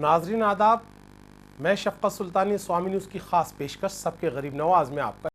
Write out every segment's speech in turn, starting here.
नाजरीन आदाब, मैं शफ़क़त सुल्तानी, स्वामी न्यूज़ की ख़ास पेशकश सबके गरीब नवाज में आपका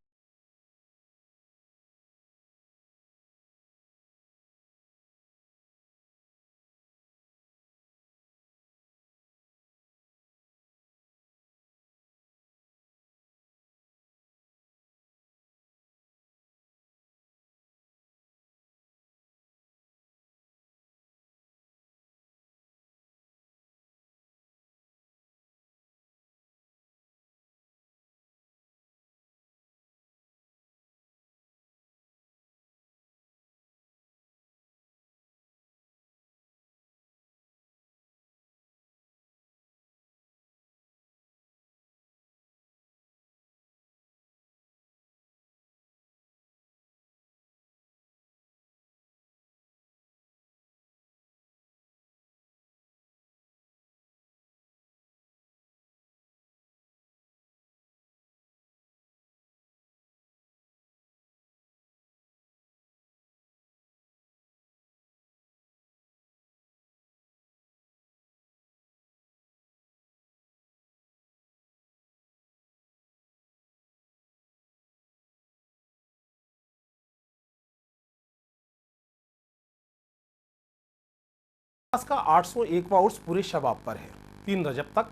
का 801वां उर्स पूरे शबाब पर है। 3 रजब तक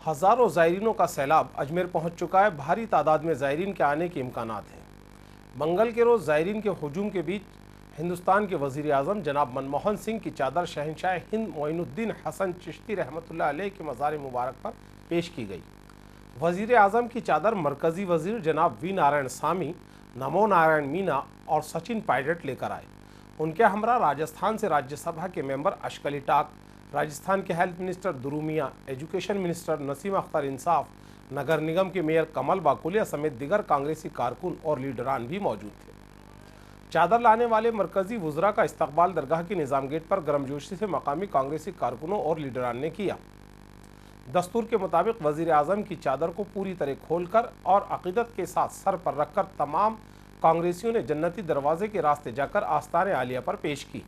हज़ारों ज़ायरीनों का सैलाब अजमेर पहुंच चुका है। भारी तादाद में ज़ायरीन के आने के इम्कानात हैं। मंगल के रोज़ ज़ायरीन के हुजूम के बीच हिंदुस्तान के वज़ीर आज़म जनाब मनमोहन सिंह की चादर शहंशाह हिंद मोइनुद्दीन हसन चिश्ती रहमतुल्लाह अलैह के मज़ार मुबारक पर पेश की गई। वज़ीर आज़म की चादर मरकज़ी वज़ीर जनाब वी नारायण सामी, नमो नारायण मीना और सचिन पायलट लेकर आए। उनके हमरा राजस्थान से राज्यसभा के मेंबर अशकली टाक, राजस्थान के health minister Durru Miyan, education minister Naseem Akhtar Insaf, नगर निगम के मेयर कमल बाकुलिया समेत दिगर कांग्रेसी कारकुन और लीडरान भी मौजूद थे। चादर लाने वाले मरकजी वुज़रा का इस्तकबाल दरगाह के निज़ाम गेट पर गर्मजोशी से मकामी कांग्रेसी कारकुनों और लीडरान ने किया। दस्तूर के मुताबिक वज़ीर आज़म की चादर को पूरी तरह खोलकर और अक़ीदत के साथ सर पर रखकर तमाम कांग्रेसियों ने जन्नती दरवाजे के रास्ते जाकर आस्ताने आलिया पर पेश की।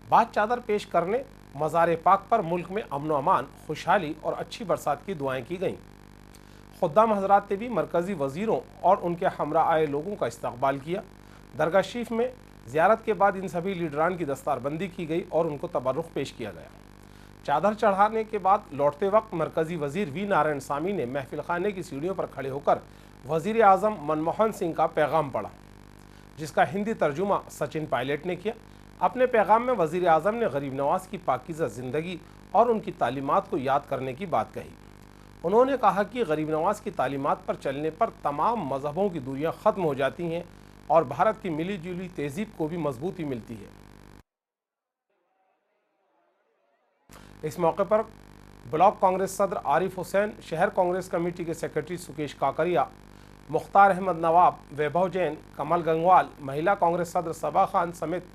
बाद चादर पेश करने मज़ार पाक पर मुल्क में अमन अमान, खुशहाली और अच्छी बरसात की दुआएं की गईं। खुद्दाम हजरात ने भी मरकज़ी वज़ीरों और उनके हमरा आए लोगों का इस्तकबाल किया। दरगाह शरीफ में ज़ियारत के बाद इन सभी लीडरान की दस्तारबंदी की गई और उनको तबर्रुख पेश किया गया। चादर चढ़ाने के बाद लौटते वक्त मरकज़ी वज़ीर वी नारायण सामी ने महफिल खाने की सीढ़ियों पर खड़े होकर वज़ीर आज़म मनमोहन सिंह का पैगाम पढ़ा, जिसका हिंदी तर्जुमा सचिन पायलट ने किया। अपने पैगाम में वज़ीर आज़म ने गरीब नवाज की पाकीज़ा ज़िंदगी और उनकी तालीमात को याद करने की बात कही। उन्होंने कहा कि गरीब नवाज की तालीमात पर चलने पर तमाम मज़हबों की दूरियां ख़त्म हो जाती हैं और भारत की मिली जुली तहज़ीब को भी मजबूती मिलती है। इस मौके पर ब्लॉक कांग्रेस सदर आरिफ हुसैन, शहर कांग्रेस कमेटी के सेक्रेटरी सुकेश काकरिया, मुख्तार अहमद नवाब, वैभव जैन, कमल गंगवाल, महिला कांग्रेस सदर सबा खान समेत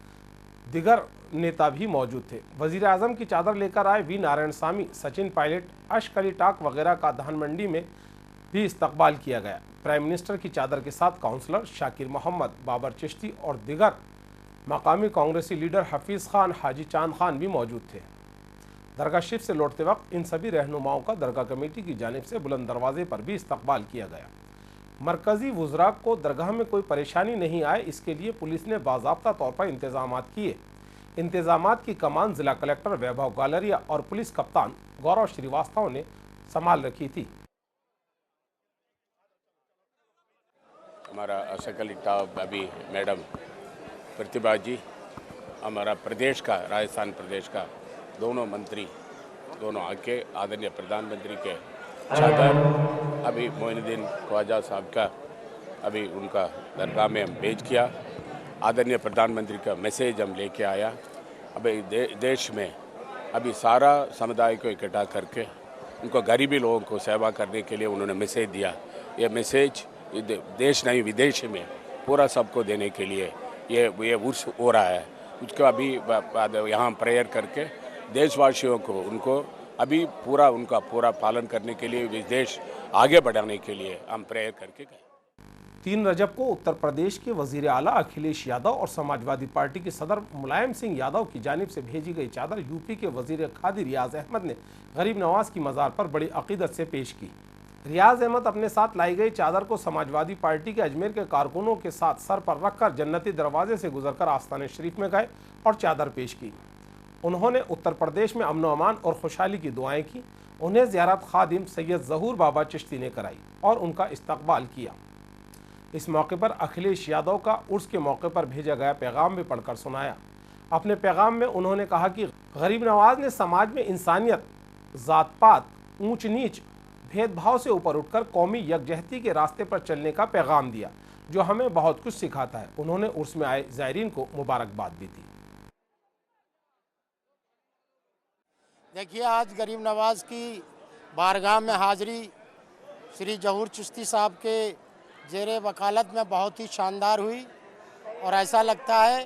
दिगर नेता भी मौजूद थे। वज़ीर आज़म की चादर लेकर आए वी नारायण सामी, सचिन पायलट, अशकली टाक वगैरह का धान मंडी में भी इस्तकबाल किया गया। प्राइम मिनिस्टर की चादर के साथ काउंसलर शाकिर मोहम्मद, बाबर चिश्ती और दिगर मकामी कांग्रेसी लीडर हफीज़ खान, हाजी चांद खान भी मौजूद थे। दरगाह शरीफ से लौटते वक्त इन सभी रहनुमाओं का दरगाह कमेटी की जानिब से बुलंद दरवाजे पर भी इस्तकबाल किया गया। मरकज़ी वुज़रा को दरगाह में कोई परेशानी नहीं आए, इसके लिए पुलिस ने बाज़ाब्ता तौर पर इंतजामात किए। इंतजामात की कमान ज़िला कलेक्टर वैभव गालरिया और पुलिस कप्तान गौरव श्रीवास्तव ने संभाल रखी थी। हमारा अशकली टाक अभी मैडम प्रतिभा जी, हमारा प्रदेश का, राजस्थान प्रदेश का दोनों मंत्री दोनों आके आदरणीय प्रधानमंत्री के चादर अभी मोइनुद्दीन ख्वाजा साहब का अभी उनका दरगाह में हम पेश किया। आदरणीय प्रधानमंत्री का मैसेज हम लेके आया। अभी देश में अभी सारा समुदाय को इकट्ठा करके उनको गरीबी लोगों को सेवा करने के लिए उन्होंने मैसेज दिया। ये मैसेज देश नहीं विदेश में पूरा सबको देने के लिए ये उर्स हो रहा है। उसको अभी यहाँ प्रेयर करके देशवासियों को उनको अभी उनका पूरा पालन करने के लिए, विदेश आगे बढ़ाने के लिए हम प्रेयर करके गए। 3 रजब को उत्तर प्रदेश के वजीर आला अखिलेश यादव और समाजवादी पार्टी के सदर मुलायम सिंह यादव की जानिब से भेजी गई चादर यूपी के वजीर खादी रियाज अहमद ने गरीब नवाज की मज़ार पर बड़ी अकीदत से पेश की। रियाज अहमद अपने साथ लाई गई चादर को समाजवादी पार्टी के अजमेर के कारकुनों के साथ सर पर रखकर जन्नती दरवाजे से गुजरकर आस्थान शरीफ में गए और चादर पेश की। उन्होंने उत्तर प्रदेश में अमन अमान और खुशहाली की दुआएं की। उन्हें ज़ियारत खादिम सैयद ज़हूर बाबा चिश्ती ने कराई और उनका इस्तकबाल किया। इस मौके पर अखिलेश यादव का उर्स के मौके पर भेजा गया पैगाम भी पढ़कर सुनाया। अपने पैगाम में उन्होंने कहा कि गरीब नवाज ने समाज में इंसानियत, ज़ात पात, ऊंच नीच, भेदभाव से ऊपर उठकर कौमी यकजहती के रास्ते पर चलने का पैगाम दिया, जो हमें बहुत कुछ सिखाता है। उन्होंने उर्स में आए ज़ायरीन को मुबारकबाद भी दी। देखिए, आज गरीब नवाज की बारगाह में हाज़िरी श्री ज़हूर चिश्ती साहब के ज़ेरे वकालत में बहुत ही शानदार हुई और ऐसा लगता है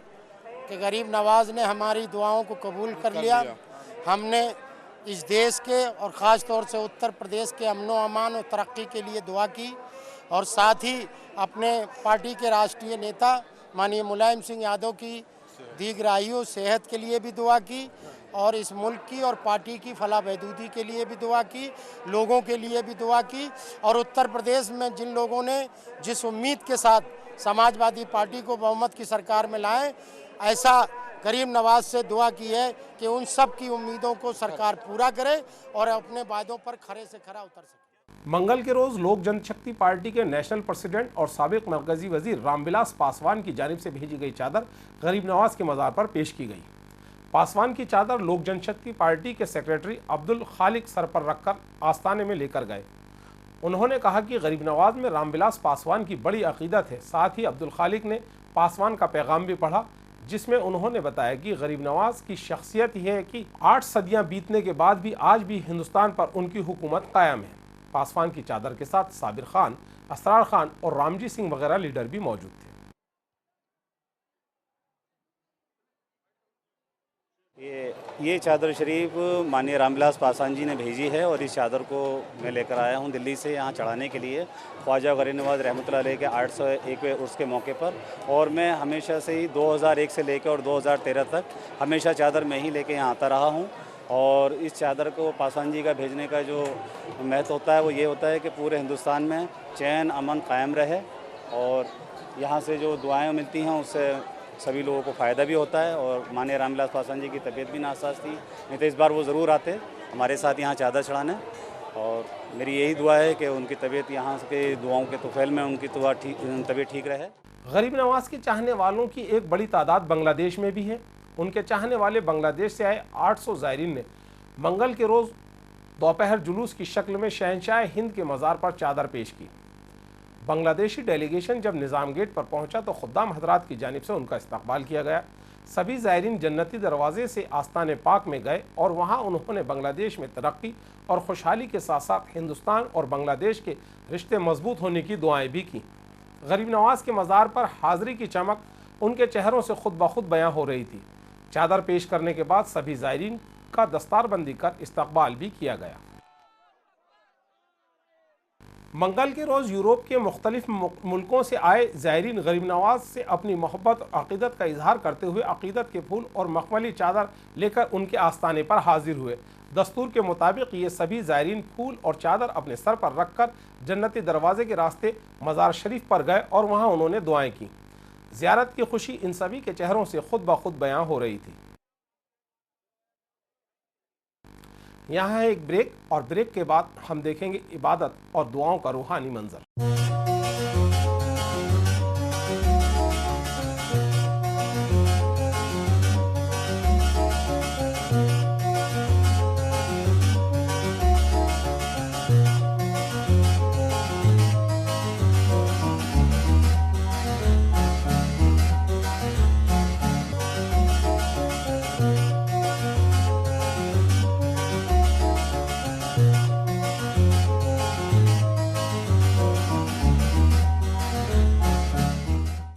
कि गरीब नवाज ने हमारी दुआओं को कबूल कर लिया। हमने इस देश के और ख़ास तौर से उत्तर प्रदेश के अमन व अमान और तरक्की के लिए दुआ की और साथ ही अपने पार्टी के राष्ट्रीय नेता माननीय मुलायम सिंह यादव की दीर्घायु सेहत के लिए भी दुआ की और इस मुल्क की और पार्टी की फलाह बहबूदी के लिए भी दुआ की, लोगों के लिए भी दुआ की और उत्तर प्रदेश में जिन लोगों ने जिस उम्मीद के साथ समाजवादी पार्टी को बहुमत की सरकार में लाए, ऐसा गरीब नवाज से दुआ की है कि उन सब की उम्मीदों को सरकार पूरा करे और अपने वायदों पर खरे से खरा उतर सके। मंगल के रोज लोक जनशक्ति पार्टी के नेशनल प्रेसिडेंट और साबिक मरकजी वजीर रामविलास पासवान की जानिब से भेजी गई चादर गरीब नवाज के मज़ार पर पेश की गई। पासवान की चादर लोक जनशक्ति पार्टी के सेक्रेटरी अब्दुल खालिक सर पर रखकर आस्थाने में लेकर गए। उन्होंने कहा कि गरीब नवाज में रामविलास पासवान की बड़ी अकीदत है। साथ ही अब्दुल खालिक ने पासवान का पैगाम भी पढ़ा, जिसमें उन्होंने बताया कि गरीब नवाज की शख्सियत यह है कि 8 सदियां बीतने के बाद भी आज भी हिंदुस्तान पर उनकी हुकूमत कायम है। पासवान की चादर के साथ साबिर खान, असरार खान और रामजी सिंह वगैरह लीडर भी मौजूद थे। ये चादर शरीफ माननीय रामविलास पासवान जी ने भेजी है और इस चादर को मैं लेकर आया हूँ दिल्ली से यहाँ चढ़ाने के लिए ख्वाजा गरीब नवाज रहमतुल्लाह अलैह के 801वें उर्स के मौके पर। और मैं हमेशा से ही 2001 से लेकर और 2013 तक हमेशा चादर में ही लेके यहाँ आता रहा हूँ। और इस चादर को पासवान जी का भेजने का जो महत्व होता है वो ये होता है कि पूरे हिंदुस्तान में चैन अमन कायम रहे और यहाँ से जो दुआएँ मिलती हैं उससे सभी लोगों को फ़ायदा भी होता है। और माननीय रामविलास पासवान जी की तबीयत भी नासाज थी, नहीं तो इस बार वो ज़रूर आते हमारे साथ यहाँ चादर चढ़ाने। और मेरी यही दुआ है कि उनकी तबीयत यहाँ के दुआओं के तुफैल में उनकी तबीयत ठीक रहे। गरीब नवाज के चाहने वालों की एक बड़ी तादाद बांग्लादेश में भी है। उनके चाहने वाले बांग्लादेश से आए 800 ज़ायरीन ने मंगल के रोज़ दोपहर जुलूस की शक्ल में शहंशाह हिंद के मज़ार पर चादर पेश की। बांग्लादेशी डेलीगेशन जब निज़ाम गेट पर पहुंचा तो खुद्दाम हजरात की जानिब से उनका इस्तकबाल किया गया। सभी ज़ायरीन जन्नती दरवाजे से आस्ताने पाक में गए और वहां उन्होंने बांग्लादेश में तरक्की और खुशहाली के साथ साथ हिंदुस्तान और बांग्लादेश के रिश्ते मजबूत होने की दुआएं भी की। गरीब नवाज के मज़ार पर हाज़िरी की चमक उनके चेहरों से खुद ब खुद बयां हो रही थी। चादर पेश करने के बाद सभी ज़ायरीन का दस्तारबंदी कर इस्तकबाल भी किया गया। मंगल के रोज़ यूरोप के मुख्तलिफ मुल्कों से आए ज़ायरीन गरीब नवाज से अपनी मोहब्बत और अक़ीदत का इजहार करते हुए अक़ीदत के फूल और मखमली चादर लेकर उनके आस्थाने पर हाजिर हुए। दस्तूर के मुताबिक ये सभी ज़ायरीन फूल और चादर अपने सर पर रखकर जन्नती दरवाजे के रास्ते मज़ार शरीफ पर गए और वहाँ उन्होंने दुआएं की। ज़ियारत की खुशी इन सभी के चेहरों से खुद ब खुद बयां हो रही थी। यहाँ है एक ब्रेक और ब्रेक के बाद हम देखेंगे इबादत और दुआओं का रूहानी मंजर।